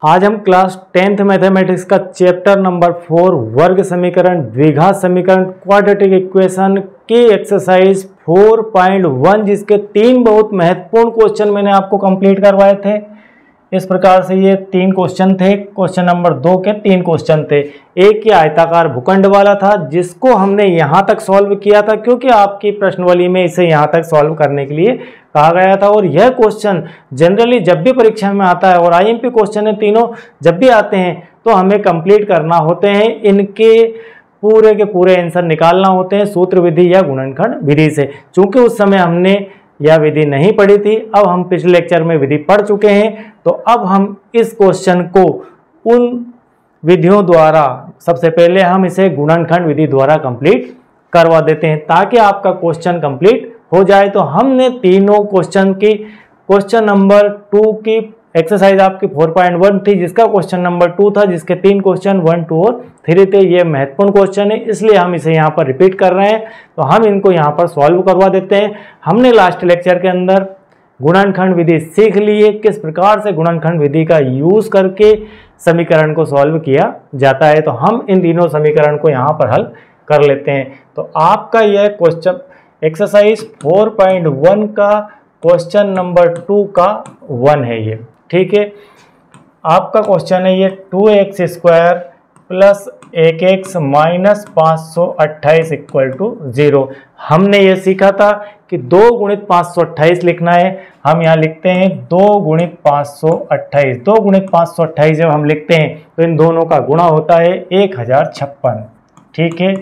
आज हम class 10th mathematics का चैप्टर नंबर 4 वर्ग समीकरण, द्विघात समीकरण, क्वाड्रेटिक इक्वेशन की एक्सरसाइज 4.1 जिसके 3 बहुत महत्वपूर्ण क्वेश्चन मैंने आपको कंप्लीट करवाए थे। इस प्रकार से ये 3 क्वेश्चन थे। क्वेश्चन नंबर 2 के 3 क्वेश्चन थे। एक ये आयताकार भूखंड वाला था जिसको हमने यहाँ तक सॉल्व किया था क्योंकि आपकी प्रश्नवली में इसे यहाँ तक सॉल्व करने के लिए कहा गया था। और यह क्वेश्चन जनरली जब भी परीक्षा में आता है और आईएमपी क्वेश्चन है तीनों जब भी आते हैं तो हमें कंप्लीट करना होते हैं, इनके पूरे के पूरे आंसर निकालना होते हैं सूत्र विधि या गुणनखंड विधि से। चूंकि उस समय हमने यह विधि नहीं पढ़ी थी, अब हम पिछले लेक्चर में विधि पढ़ चुके हैं, तो अब हम इस क्वेश्चन को उन विधियों द्वारा सबसे पहले हम इसे गुणनखंड विधि द्वारा कंप्लीट करवा देते हैं ताकि आपका क्वेश्चन कंप्लीट हो जाए। तो हमने तीनों क्वेश्चन की क्वेश्चन नंबर 2 की एक्सरसाइज आपकी 4.1 थी जिसका क्वेश्चन नंबर 2 था, जिसके 3 क्वेश्चन 1, 2 और 3 थे। ये महत्वपूर्ण क्वेश्चन है इसलिए हम इसे यहाँ पर रिपीट कर रहे हैं, तो हम इनको यहाँ पर सॉल्व करवा देते हैं। हमने लास्ट लेक्चर के अंदर गुणनखंड विधि सीख ली है, किस प्रकार से गुणनखंड विधि का यूज करके समीकरण को सॉल्व किया जाता है। तो हम इन तीनों समीकरण को यहाँ पर हल कर लेते हैं। तो आपका यह क्वेश्चन एक्सरसाइज 4.1 का क्वेश्चन नंबर 2 का 1 है ये, ठीक है। आपका क्वेश्चन है ये 2x square plus 1x minus 528 equal to 0। हमने ये सीखा था कि 2 गुणित 528 लिखना है। हम यहाँ लिखते हैं 2 गुणित 528। 2 गुणित 528 जब हम लिखते हैं तो इन दोनों का गुणा होता है 1056, ठीक है।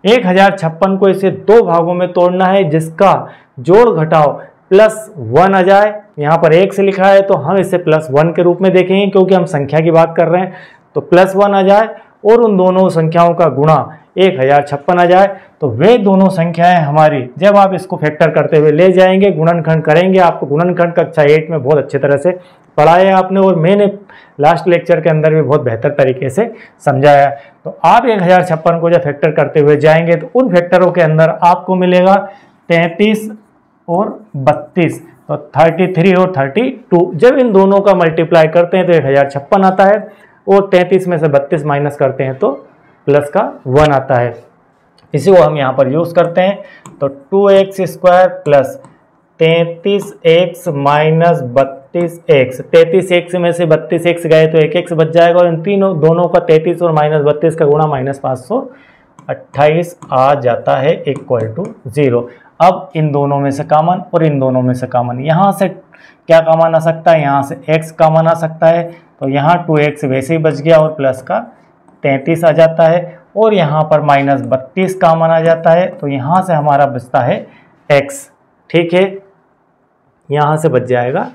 1056 को इसे 2 भागों में तोड़ना है जिसका जोड़ घटाव +1 आ जाए। यहाँ पर 1 से लिखा है तो हम इसे +1 के रूप में देखेंगे क्योंकि हम संख्या की बात कर रहे हैं। तो +1 आ जाए और उन दोनों संख्याओं का गुणा 1056 आ जाए। तो वे दोनों संख्याएं हमारी जब आप इसको फैक्टर करते हुए ले जाएंगे, गुणनखंड करेंगे, आपको गुणनखंड कक्षा 8 में बहुत अच्छी तरह से पढ़ाया आपने और मैंने लास्ट लेक्चर के अंदर भी बहुत बेहतर तरीके से समझाया। तो आप 1056 को जब फैक्टर करते हुए जाएंगे तो उन फैक्टरों के अंदर आपको मिलेगा 33 और 32, तो 33 और 32। जब इन दोनों का मल्टीप्लाई करते हैं तो 1056 आता है और 33 में से 32 माइनस करते हैं तो प्लस का 1 आता है। इसी को हम यहाँ पर यूज करते हैं। तो 2x square plus 33x minus 32x, 33x में से 32x गए तो 1x बच जाएगा और इन तीनों दोनों का 33 और माइनस 32 का गुणा माइनस 528 आ जाता है इक्वल टू 0। अब इन दोनों में से कॉमन और इन दोनों में से कॉमन, यहाँ से क्या कॉमन आ सकता है, यहाँ से x कॉमन आ सकता है। तो यहाँ 2x वैसे ही बच गया और प्लस का 33 आ जाता है और यहाँ पर माइनस 32 कॉमन आ जाता है। तो यहाँ से हमारा बचता है x, ठीक है। यहाँ से बच जाएगा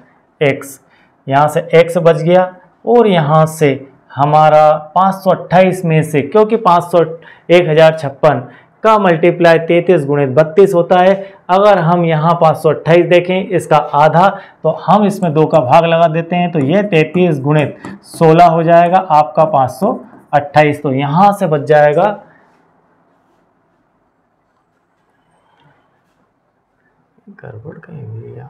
x, यहाँ से x बच गया और यहाँ से हमारा 528 में से, क्योंकि 1056 का मल्टीप्लाई 33 गुणित 32 होता है। अगर हम यहाँ 528 देखें इसका आधा तो हम इसमें 2 का भाग लगा देते हैं तो ये 33 गुणित 16 हो जाएगा आपका 528। तो यहाँ से बच जाएगा गड़बड़ कहीं हुई है।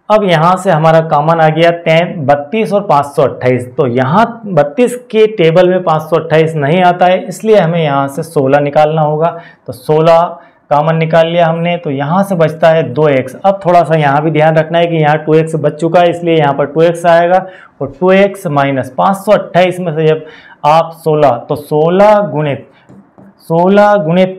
अब यहाँ से हमारा कॉमन आ गया 32 और 528। तो यहाँ 32 के टेबल में 528 नहीं आता है इसलिए हमें यहाँ से 16 निकालना होगा। तो 16 कॉमन निकाल लिया हमने, तो यहाँ से बचता है 2x। अब थोड़ा सा यहाँ भी ध्यान रखना है कि यहाँ 2x बच चुका है इसलिए यहाँ पर 2x आएगा और 2x माइनस 528 में से जब आप 16, तो 16 गुणित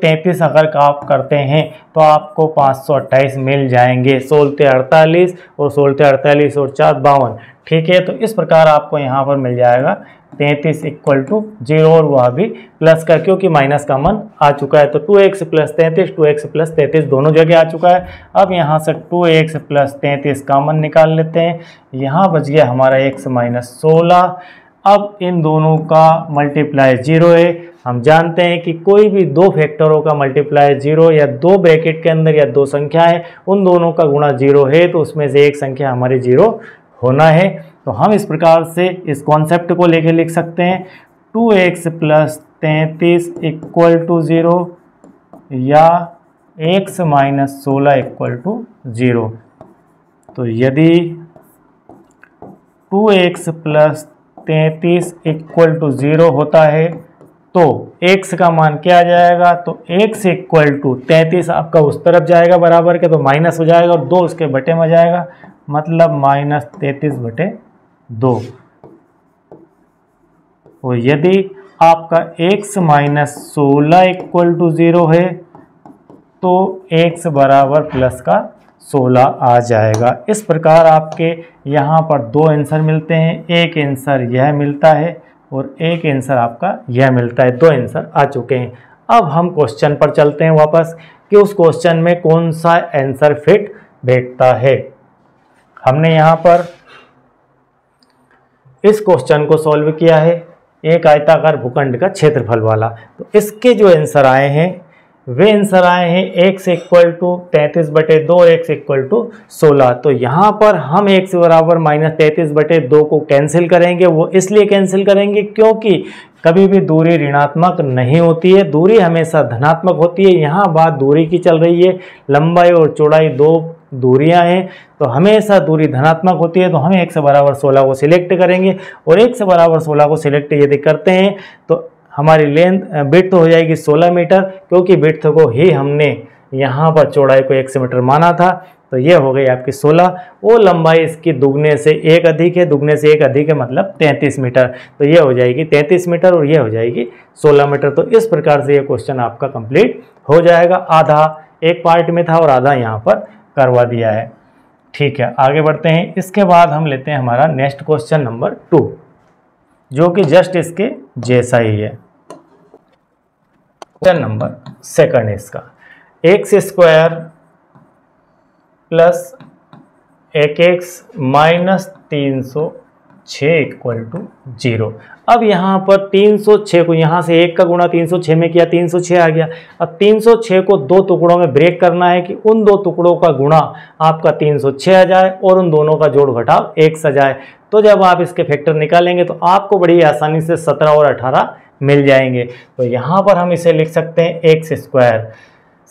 33 अगर आप करते हैं तो आपको 528 मिल जाएंगे। 16 48 और 16 48 और 4 52, ठीक है। तो इस प्रकार आपको यहाँ पर मिल जाएगा 33 इक्वल टू 0 और वह भी प्लस का, क्योंकि माइनस कॉमन आ चुका है। तो 2x प्लस 33, 2x प्लस 33 दोनों जगह आ चुका है। अब यहाँ से 2x प्लस 33 कॉमन निकाल लेते हैं। यहाँ बच गया हमारा x माइनस 16 अब इन दोनों का मल्टीप्लाई 0 है। हम जानते हैं कि कोई भी दो फैक्टरों का मल्टीप्लाई 0 या दो ब्रैकेट के अंदर या दो संख्याएं उन दोनों का गुणा 0 है तो उसमें से एक संख्या हमारी 0 होना है। तो हम इस प्रकार से इस कॉन्सेप्ट को लेके लिख सकते हैं 2x + 33 = 0 या x - 16 = 0। तो यदि 2x + 33 = 0 होता है तो x का मान क्या आ जाएगा, तो x = 33 आपका उस तरफ जाएगा बराबर के, तो माइनस हो जाएगा और 2 उसके बटे में जाएगा, मतलब -33/2। और यदि आपका x - 16 = 0 है तो x बराबर प्लस का 16 आ जाएगा। इस प्रकार आपके यहाँ पर दो आंसर मिलते हैं, एक आंसर यह मिलता है और एक आंसर आपका यह मिलता है। दो आंसर आ चुके हैं। अब हम क्वेश्चन पर चलते हैं वापस कि उस क्वेश्चन में कौन सा आंसर फिट बैठता है। हमने यहाँ पर इस क्वेश्चन को सॉल्व किया है, एक आयताकार भूखंड का क्षेत्रफल वाला। तो इसके जो आंसर आए हैं वे आंसर आए हैं x = 33/2 और x = 16। तो यहाँ पर हम x बराबर -33/2 को कैंसिल करेंगे। वो इसलिए कैंसिल करेंगे क्योंकि कभी भी दूरी ऋणात्मक नहीं होती है, दूरी हमेशा धनात्मक होती है। यहाँ बात दूरी की चल रही है, लंबाई और चौड़ाई दो दूरियां हैं तो हमेशा दूरी धनात्मक होती है। तो हम x बराबर 16 को सिलेक्ट करेंगे और x बराबर 16 को सिलेक्ट यदि करते हैं तो हमारी विड्थ हो जाएगी 16 मीटर, क्योंकि विड्थ को ही हमने यहाँ पर चौड़ाई को 1 मीटर माना था। तो ये हो गई आपकी 16। वो लंबाई इसकी दुगने से एक अधिक है, दुगने से एक अधिक है मतलब 33 मीटर। तो ये हो जाएगी 33 मीटर और ये हो जाएगी 16 मीटर। तो इस प्रकार से ये क्वेश्चन आपका कंप्लीट हो जाएगा। आधा एक पार्ट में था और आधा यहाँ पर करवा दिया है। ठीक है, आगे बढ़ते हैं। इसके बाद हम लेते हैं हमारा नेक्स्ट क्वेश्चन नंबर 2, जो कि जस्ट इसके जैसा ही है। क्वेश्चन नंबर 2 इसका x² + 1x - 306 = 0। अब यहाँ पर 306 को यहाँ से 1 का गुणा 306 में किया, 306 आ गया। अब 306 को दो टुकड़ों में ब्रेक करना है कि उन दो टुकड़ों का गुणा आपका 306 आ जाए और उन दोनों का जोड़ घटाव 1 आ जाए। तो जब आप इसके फैक्टर निकालेंगे तो आपको बड़ी आसानी से 17 और 18 मिल जाएंगे। तो यहाँ पर हम इसे लिख सकते हैं x²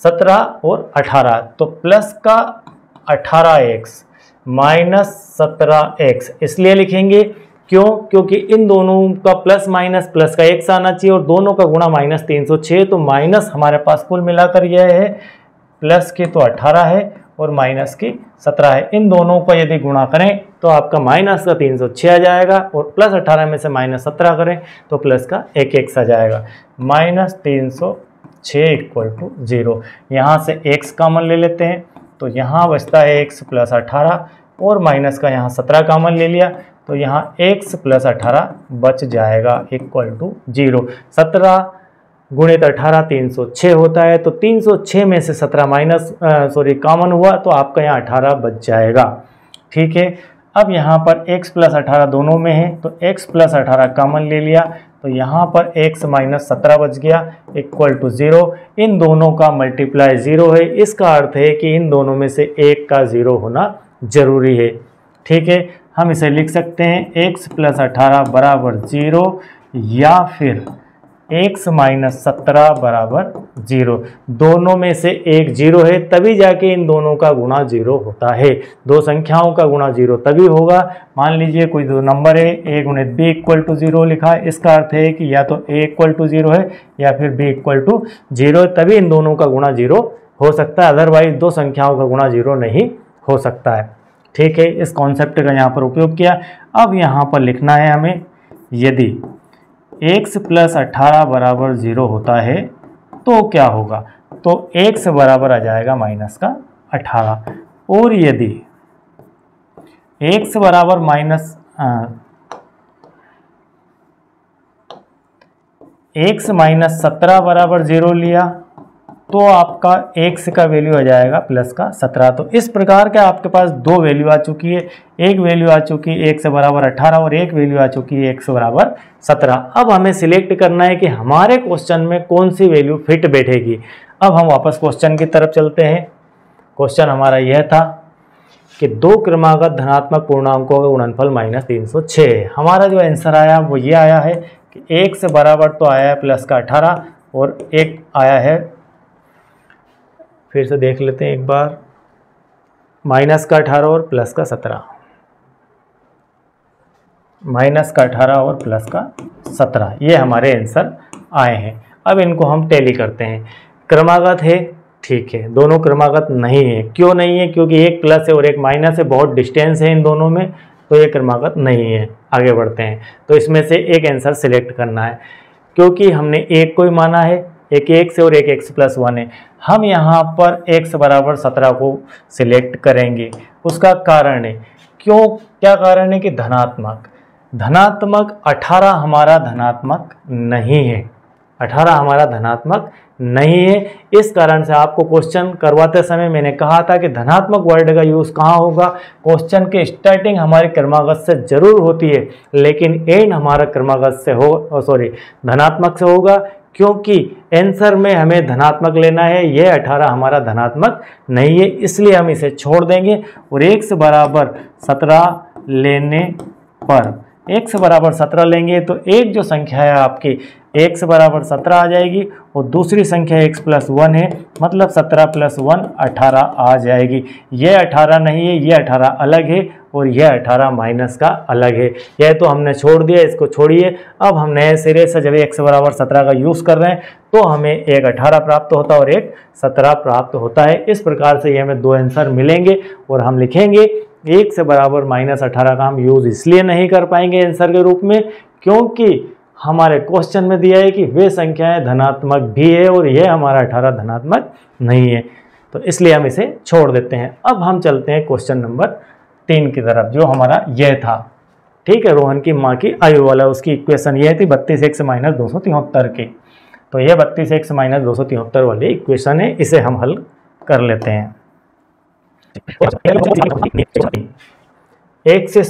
17 और 18, तो प्लस का 18x माइनस 17x इसलिए लिखेंगे क्यों, क्योंकि इन दोनों का प्लस माइनस प्लस का x आना चाहिए और दोनों का गुणा -306। तो माइनस हमारे पास कुल मिलाकर यह है, प्लस की तो 18 है और माइनस की 17 है। इन दोनों को यदि गुणा करें तो आपका माइनस का 306 आ जाएगा और प्लस 18 में से -17 करें तो प्लस का 1x आ जाएगा। -306 = 0। यहाँ से x कॉमन ले लेते हैं तो यहाँ बचता है x + 18 और माइनस का यहाँ 17 कॉमन ले लिया तो यहाँ x + 18 बच जाएगा = 0। 17 × 18 306 होता है, तो 306 में से 17 कॉमन हुआ तो आपका यहाँ 18 बच जाएगा। ठीक है, अब यहाँ पर x + 18 दोनों में है तो x + 18 कॉमन ले लिया तो यहाँ पर x - 17 बच गया = 0। इन दोनों का मल्टीप्लाई 0 है, इसका अर्थ है कि इन दोनों में से एक का 0 होना जरूरी है। ठीक है, हम इसे लिख सकते हैं x + 18 = 0 या फिर x - 17 = 0। दोनों में से एक 0 है तभी जाके इन दोनों का गुणा 0 होता है। दो संख्याओं का गुणा 0 तभी होगा। मान लीजिए कोई दो नंबर है, a × b = 0 लिखा है, इसका अर्थ है कि या तो a = 0 है या फिर b = 0, तभी इन दोनों का गुणा 0 हो सकता है, अदरवाइज दो संख्याओं का गुणा 0 नहीं हो सकता है। ठीक है, इस कॉन्सेप्ट का यहाँ पर उपयोग किया। अब यहाँ पर लिखना है हमें, यदि x + 18 = 0 होता है तो क्या होगा, तो x बराबर आ जाएगा -18 और यदि x बराबर x - 17 = 0 लिया तो आपका x का वैल्यू आ जाएगा प्लस का 17। तो इस प्रकार के आपके पास दो वैल्यू आ चुकी है, एक वैल्यू आ चुकी है x बराबर 18 और एक वैल्यू आ चुकी है x बराबर 17। अब हमें सिलेक्ट करना है कि हमारे क्वेश्चन में कौन सी वैल्यू फिट बैठेगी। अब हम वापस क्वेश्चन की तरफ चलते हैं। क्वेश्चन हमारा यह था कि दो क्रमागत धनात्मक पूर्णांकों का गुणनफल -306 है। हमारा जो आंसर आया वो ये आया है कि x बराबर तो आया है प्लस का 18 और एक आया है, फिर से देख लेते हैं एक बार, माइनस का 18 और प्लस का 17, माइनस का 18 और प्लस का 17, ये हमारे आंसर आए हैं। अब इनको हम टैली करते हैं। क्रमागत है, ठीक है, दोनों क्रमागत नहीं है। क्यों नहीं है? क्योंकि एक प्लस है और एक माइनस है, बहुत डिस्टेंस है इन दोनों में, तो ये क्रमागत नहीं है। आगे बढ़ते हैं, तो इसमें से एक आंसर सिलेक्ट करना है। क्योंकि हमने एक को ही माना है, एक x है और एक x प्लस 1 है, हम यहाँ पर x बराबर 17 को सिलेक्ट करेंगे। उसका कारण है, क्यों, क्या कारण है कि धनात्मक 18 हमारा धनात्मक नहीं है, 18 हमारा धनात्मक नहीं है। इस कारण से आपको क्वेश्चन करवाते समय मैंने कहा था कि धनात्मक वर्ड का यूज़ कहाँ होगा। क्वेश्चन के स्टार्टिंग हमारे क्रमागत से जरूर होती है, लेकिन एंड हमारा क्रमागत से हो धनात्मक से होगा, क्योंकि आंसर में हमें धनात्मक लेना है। यह 18 हमारा धनात्मक नहीं है, इसलिए हम इसे छोड़ देंगे और x बराबर 17 लेने पर, x बराबर 17 लेंगे तो एक जो संख्या है आपकी x बराबर 17 आ जाएगी और दूसरी संख्या x प्लस 1 है, मतलब 17 प्लस 1 18 आ जाएगी। यह 18 नहीं है, यह 18 अलग है और यह 18 माइनस का अलग है। यह तो हमने छोड़ दिया, इसको छोड़िए। अब हम नए सिरे से जब x बराबर 17 का यूज़ कर रहे हैं तो हमें एक 18 प्राप्त होता है और एक 17 प्राप्त होता है। इस प्रकार से ये हमें दो आंसर मिलेंगे और हम लिखेंगे। एक से बराबर -18 का हम यूज़ इसलिए नहीं कर पाएंगे आंसर के रूप में, क्योंकि हमारे क्वेश्चन में दिया है कि वे संख्याएं धनात्मक भी है और यह हमारा 18 धनात्मक नहीं है, तो इसलिए हम इसे छोड़ देते हैं। अब हम चलते हैं क्वेश्चन नंबर 3 की तरफ, जो हमारा यह था। ठीक है, रोहन की माँ की आयु वाला, उसकी इक्वेशन यह थी 32x - 273 की। तो यह 32x - 273 वाली इक्वेशन है, इसे हम हल कर लेते हैं। x²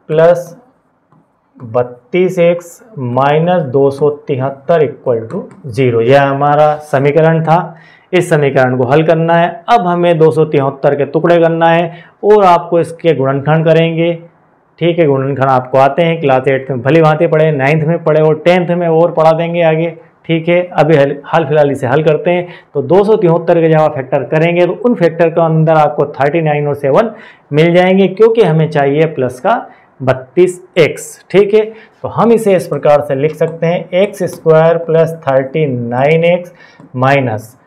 प्लस 32x - 273 = 0, यह हमारा समीकरण था। इस समीकरण को हल करना है। अब हमें 273 के टुकड़े करना है और आपको इसके गुणनखंड करेंगे। ठीक है, गुणनखंड आपको आते हैं, क्लास 8 में भली भांति पढ़े, 9th में पढ़े और 10th में और पढ़ा देंगे आगे। ठीक है, अभी हाल फिलहाल इसे हल करते हैं। तो 273 के जब आप फैक्टर करेंगे तो उन फैक्टर के अंदर आपको 39 और 7 मिल जाएंगे, क्योंकि हमें चाहिए प्लस का 32x। ठीक है, तो हम इसे इस प्रकार से लिख सकते हैं, x² plus 39x minus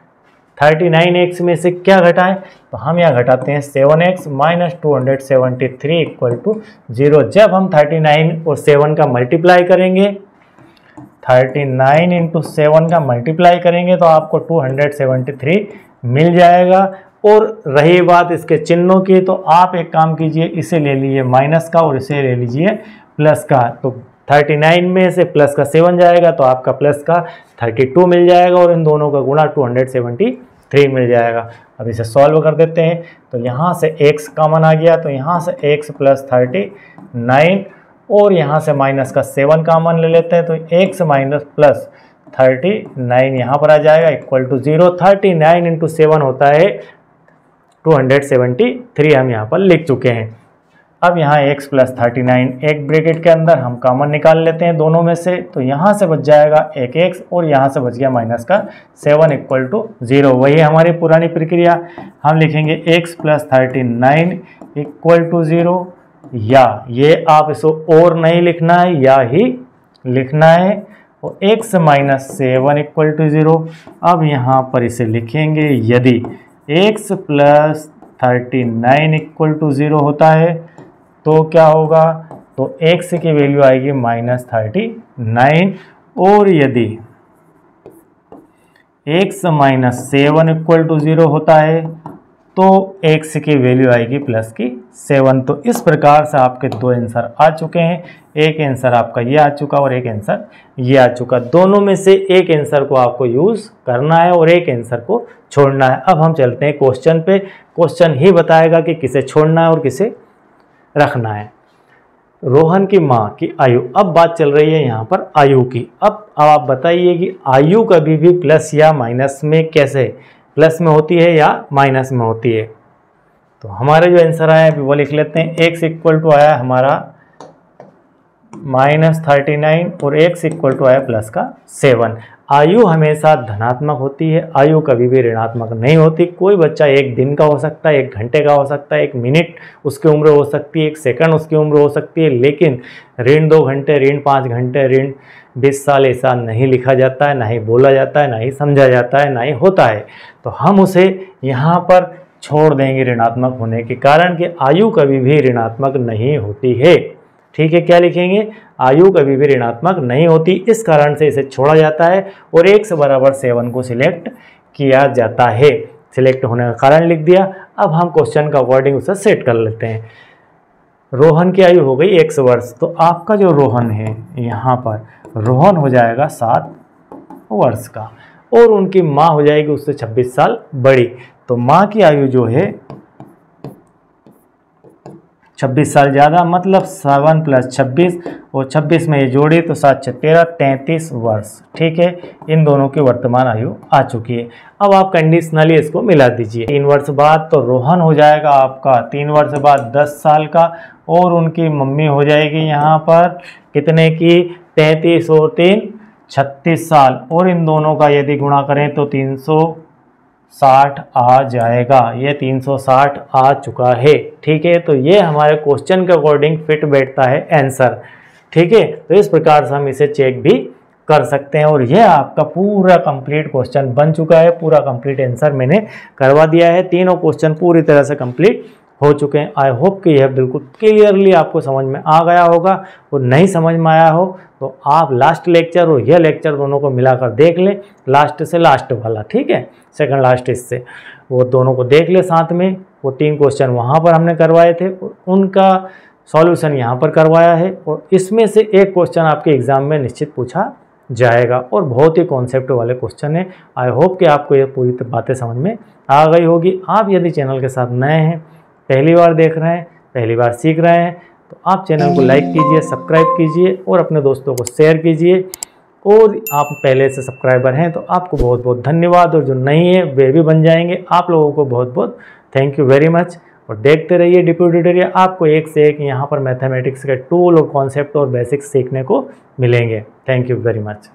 39x में से क्या घटाएं, तो हम यहाँ घटाते हैं 7x - 273 = 0। जब हम 39 और 7 का मल्टीप्लाई करेंगे, 39 × 7 का मल्टीप्लाई करेंगे तो आपको 273 मिल जाएगा। और रही बात इसके चिन्हों की, तो आप एक काम कीजिए, इसे ले लीजिए माइनस का और इसे ले लीजिए प्लस का। तो 39 में से प्लस का 7 जाएगा तो आपका प्लस का 32 मिल जाएगा और इन दोनों का गुणा 273 मिल जाएगा। अब इसे सॉल्व कर देते हैं। तो यहाँ से x कॉमन आ गया, तो यहाँ से x प्लस 39 और यहाँ से माइनस का 7 कॉमन ले लेते हैं, तो x माइनस प्लस 39 यहाँ पर आ जाएगा = 0। 39 × 7 होता है 273, हम यहाँ पर लिख चुके हैं। अब यहाँ x प्लस 39 एक ब्रैकेट के अंदर हम कॉमन निकाल लेते हैं दोनों में से, तो यहाँ से बच जाएगा एक x और यहाँ से बच गया माइनस का 7 = 0। वही हमारी पुरानी प्रक्रिया, हम लिखेंगे x प्लस 39 = 0, या ये आप इसको और नहीं लिखना है, या ही लिखना है, और x माइनस 7 = 0। अब यहाँ पर इसे लिखेंगे, यदि x प्लस 39 = 0 होता है तो क्या होगा, तो x की वैल्यू आएगी -39, और यदि x माइनस 7 = 0 होता है तो x की वैल्यू आएगी प्लस की 7। तो इस प्रकार से आपके दो आंसर आ चुके हैं। एक आंसर आपका ये आ चुका और एक आंसर ये आ चुका। दोनों में से एक आंसर को आपको यूज़ करना है और एक आंसर को छोड़ना है। अब हम चलते हैं क्वेश्चन पे। क्वेश्चन ही बताएगा कि किसे छोड़ना है और किसे रखना है। रोहन की माँ की आयु, अब बात चल रही है यहाँ पर आयु की। अब आप बताइए कि आयु कभी भी प्लस या माइनस में कैसे, प्लस में होती है या माइनस में होती है। तो हमारे जो आंसर आया है वो लिख लेते हैं। x इक्वल टू आया हमारा -39 और x इक्वल टू आया प्लस का 7। आयु हमेशा धनात्मक होती है, आयु कभी भी ऋणात्मक नहीं होती। कोई बच्चा एक दिन का हो सकता है, 1 घंटे का हो सकता है, 1 मिनट उसकी उम्र हो सकती है, 1 सेकंड उसकी उम्र हो सकती है, लेकिन ऋण 2 घंटे, ऋण 5 घंटे, ऋण 20 साल ऐसा नहीं लिखा जाता है, ना ही बोला जाता है, ना ही समझा जाता है, ना ही होता है। तो हम उसे यहाँ पर छोड़ देंगे ऋणात्मक होने के कारण कि आयु कभी भी ऋणात्मक नहीं होती है। ठीक है, क्या लिखेंगे? आयु कभी भी ऋणात्मक नहीं होती, इस कारण से इसे छोड़ा जाता है और x बराबर 7 को सिलेक्ट किया जाता है। सिलेक्ट होने का कारण लिख दिया। अब हम क्वेश्चन का अकॉर्डिंग उसे सेट कर लेते हैं। रोहन की आयु हो गई 1 वर्ष, तो आपका जो रोहन है यहाँ पर रोहन हो जाएगा 7 वर्ष का और उनकी माँ हो जाएगी उससे 26 साल बड़ी। तो माँ की आयु जो है 26 साल ज़्यादा, मतलब 7 + 26 और 26 में ये जोड़ी तो 7 × 13 33 वर्ष। ठीक है, इन दोनों की वर्तमान आयु आ चुकी है। अब आप कंडीशनली इसको मिला दीजिए। 3 वर्ष बाद तो रोहन हो जाएगा आपका 3 वर्ष बाद 10 साल का और उनकी मम्मी हो जाएगी यहाँ पर कितने की? 33 और 3 36 साल, और इन दोनों का यदि गुणा करें तो 360 आ जाएगा। ये 360 आ चुका है। ठीक है, तो ये हमारे क्वेश्चन के अकॉर्डिंग फिट बैठता है आंसर। ठीक है, तो इस प्रकार से हम इसे चेक भी कर सकते हैं और यह आपका पूरा कंप्लीट क्वेश्चन बन चुका है। पूरा कंप्लीट आंसर मैंने करवा दिया है। तीनों क्वेश्चन पूरी तरह से कंप्लीट हो चुके हैं। आई होप कि यह बिल्कुल क्लियरली आपको समझ में आ गया होगा, और नहीं समझ में आया हो तो आप लास्ट लेक्चर और यह लेक्चर दोनों को मिलाकर देख लें, लास्ट से लास्ट वाला। ठीक है, सेकंड लास्ट इससे, वो दोनों को देख ले साथ में। वो 3 क्वेश्चन वहाँ पर हमने करवाए थे और उनका सॉल्यूशन यहाँ पर करवाया है, और इसमें से एक क्वेश्चन आपके एग्जाम में निश्चित पूछा जाएगा और बहुत ही कॉन्सेप्ट वाले क्वेश्चन है। आई होप कि आपको ये पूरी बातें समझ में आ गई होगी। आप यदि चैनल के साथ नए हैं, पहली बार देख रहे हैं, पहली बार सीख रहे हैं, तो आप चैनल को लाइक कीजिए, सब्सक्राइब कीजिए और अपने दोस्तों को शेयर कीजिए। और आप पहले से सब्सक्राइबर हैं तो आपको बहुत बहुत धन्यवाद, और जो नहीं है वे भी बन जाएंगे। आप लोगों को बहुत बहुत थैंक यू वेरी मच। और देखते रहिए DP ट्यूटोरियल, आपको एक से एक यहाँ पर मैथमेटिक्स के टूल और कॉन्सेप्ट और बेसिक्स सीखने को मिलेंगे। Thank you very much.